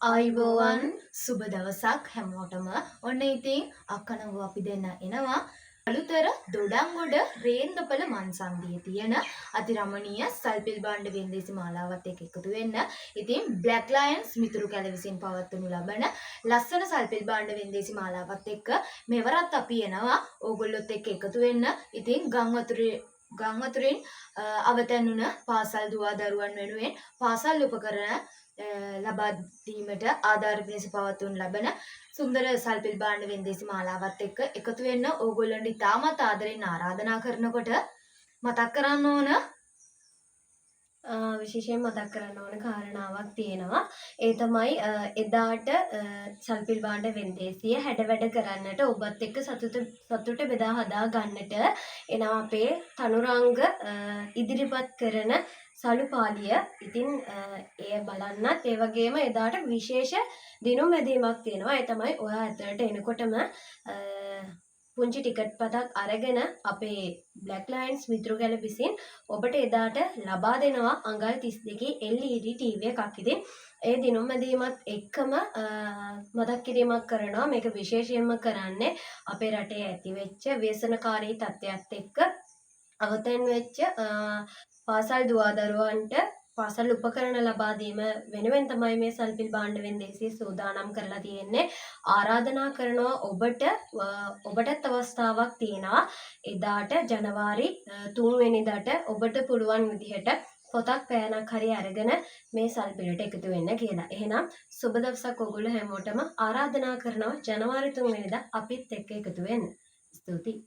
ආයුබෝවන් සුබ දවසක් හැමෝටම. ඔන්න ඉතින් අක්කනව අපි දෙන්න එනවා අලුතර දොඩංගොඩ රේන්දපල මන්සන්දියේ තියෙන අතිරමණීය සල්පිල් භාණ්ඩ වෙන්දේසි මාලාවත් එක්ක එකතු වෙන්න. ඉතින් බ්ලැක් ලයන්ස් මිතුරු කැල විසින් පවත්වනු ලබන ලස්සන සල්පිල් භාණ්ඩ වෙන්දේසි මාලාවත් එක්ක මෙවරත් අපි එනවා ඕගොල්ලොත් එක්ක එකතු වෙන්න. ඉතින් ගංවතුරින් අවතැන්නුන පාසල් දුවා දරුවන් වෙනුවෙන් පාසල් උපකරණ ලබා දීමට ආධාර පිණිස පවත්වනු ලබන සුන්දර සල්පිල් භාණ්ඩ වෙන්දේසි මාලාවත් එක්ක එකතු වෙන්න ඕගොල්ලන්ට ඉතාමත් ආදරෙන් ආරාධනා කරනකොට මතක් කරන්න ඕන විශේෂයෙන් මතක් කරන්න ඕන කාරණාවක් තියෙනවා. ඒ තමයි එදාට සල්පිල් භාණ්ඩ වෙන්දේසිය හැඩ වැඩ කරන්නට ඔබත් එක්ක සතුට බෙදා හදා ගන්නට එනවා අපේ තනුරංග ඉදිරිපත් කරන සලුපාලිය. ඉතින් එය බලන්නත් ඒ වගේම එදාට විශේෂ දිනුම් වැදීමක් තියෙනවා. ඒ තමයි ඔයා ඇතුළට එනකොටම පුංචි ටිකට් පතක් අරගෙන අපේ බ්ලැක් ලයන්ස් මිතුරු කැල විසින් ඔබට එදාට ලබා දෙනවා අඟල් 32 LED TV එකක්. ඉතින් ඒ දිනුම් වැදීමත් එක්කම මතක් කිරීමක් කරනවා. මේක විශේෂයෙන්ම කරන්නේ අපේ රටේ ඇති වෙච්ච ව්‍යසනකාරී තත්ත්වයක් එක්ක අවතැන් වෙච්ච පාසල් දුවාදරුවන්ට පාසල් උපකරණ ලබා දීම වෙනුවෙන් තමයි මේ සල්පිල් භාණ්ඩ වෙන්දේසිය සූදානම් කරලා තියෙන්නේ. ආරාධනා කරනවා ඔබටත් අවස්ථාවක් තියෙනවා එදාට ජනවාරි 3 වෙනිදාට ඔබට පුළුවන් විදිහට පොතක් පෑනක් හරි අරගෙන මේ සල්පිලට එකතු වෙන්න කියලා. එහෙනම් සුබ දවසක් ඔයගොල්ලෝ හැමෝටම ආරාධනා කරනවා ජනවාරි 3 වෙනිදා අපිත් එක්ක එකතු වෙන්න. ස්තුතියි.